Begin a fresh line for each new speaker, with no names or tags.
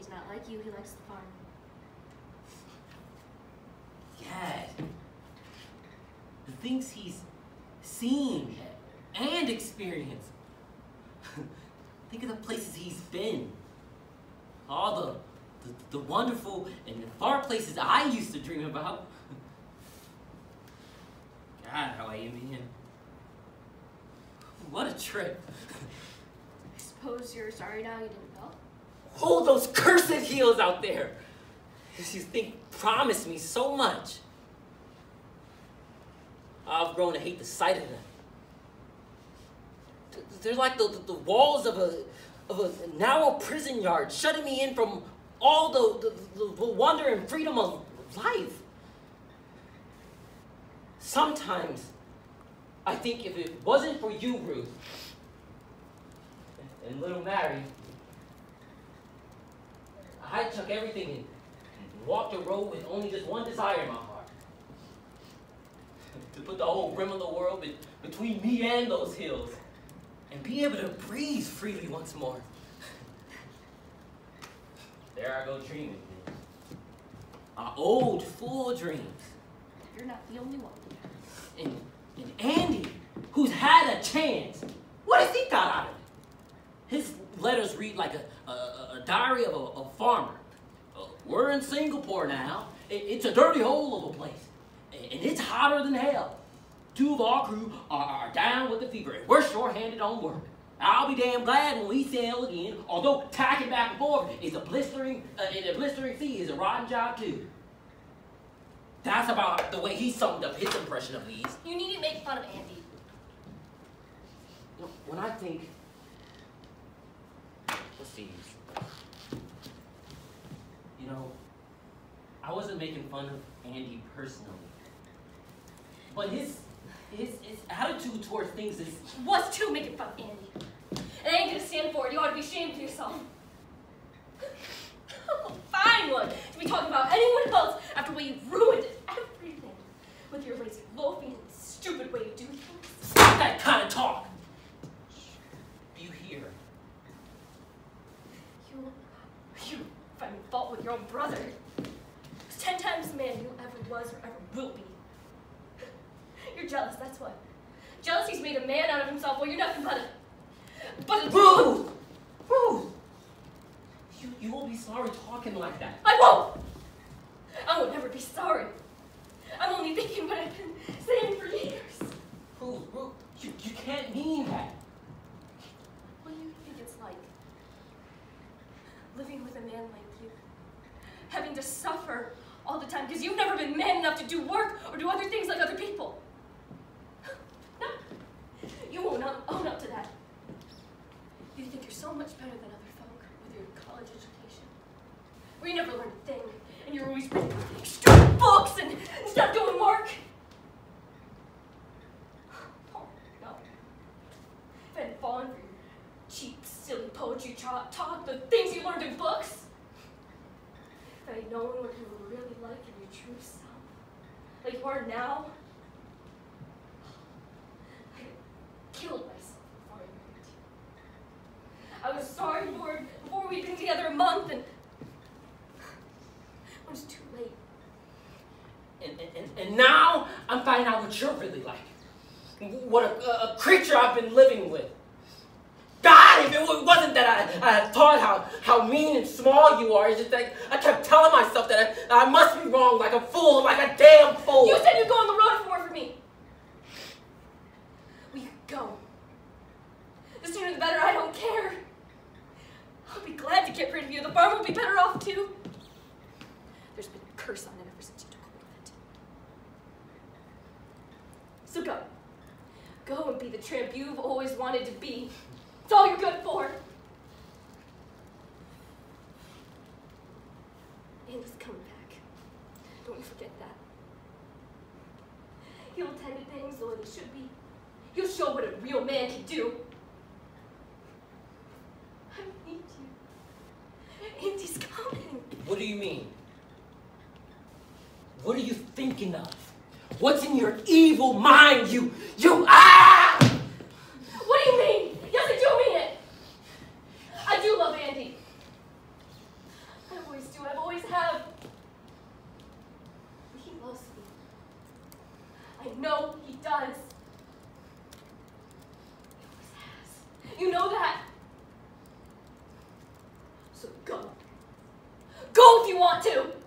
not like you. He likes the farm.
Dad, the things he's seen and experienced. Think of the places he's been. All the wonderful and the far places I used to dream about. God, how I envy him. What a trip.
I suppose you're sorry now you didn't go?
Hold those cursed heels out there. You think promised me so much. I've grown to hate the sight of them. They're like the walls of a narrow prison yard, shutting me in from all the wonder and freedom of life. Sometimes I think if it wasn't for you, Ruth, and little Mary, I took everything and walked the road with only just one desire in my heart. To put the whole rim of the world between me and those hills and be able to breathe freely once more. There I go dreaming. Our old, full dreams.
You're not the only one.
And Andy, who's had a chance, what has he got out of it? His letters read like a diary of a farmer. We're in Singapore now. It's a dirty hole of a place. And it's hotter than hell. 2 of our crew are down with the fever, and we're short-handed on work. I'll be damn glad when we sail again, although tacking back and forth is a blistering, in a blistering sea is a rotten job too. That's about the way he summed up his impression of these.
You needn't make fun of Andy.
You know, when I think, let's see, you know, I wasn't making fun of Andy personally, but his attitude towards things is...
Was too making fun of Andy. And I ain't gonna stand for it. You ought to be ashamed of yourself. Oh, fine one to be talking about anyone else after the way you've ruined everything with your lazy, loafing, and stupid way of doing things.
Stop that kind of talk! Do you hear?
You finding fault with your own brother. He's 10 times the man you ever was or ever will be. You're jealous, that's what. Jealousy's made a man out of himself. Well, you're nothing but a...
Ruth! Ruth! You won't be sorry talking like that.
I won't! I will never be sorry. I'm only thinking what I've been saying for years.
Ruth, you can't mean that.
What do you think it's like? Living with a man like you. Having to suffer all the time because you've never been man enough to do work or do other things like other people. No, you won't own up to that. You think you're so much better than other folk with your college education, where you never learned a thing, and you're always reading stupid books and stuff doing work. Oh, no. If I hadn't fallen for your cheap, silly poetry talk, the things you learned in books, if I had known what you were really like in your true self, like you are now, I killed myself before I married you. I was sorry for it before we'd been together a month, and it was too late.
And now I'm finding out what you're really like. What a creature I've been living with. God, if it wasn't that I thought how mean and small you are, it's just like I kept telling myself that I must be wrong, like a fool, like a damn fool.
You said you'd go on the road if it weren't for me. We could go. The sooner the better, I don't care. I'll be glad to get rid of you. The farm will be better off too. There's been a curse on it ever since you took hold of it. So go. Go and be the tramp you've always wanted to be. It's all you're good for. Andy's coming back. Don't you forget that. He'll tend to things the way they should be. He'll show what a real man can do. I need you. Andy's coming.
What do you mean? What are you thinking of? What's in your evil mind, you
What do you mean? Yes, I do mean it. I do love Andy. know he does. He always has. You know that. So go. Go if you want to.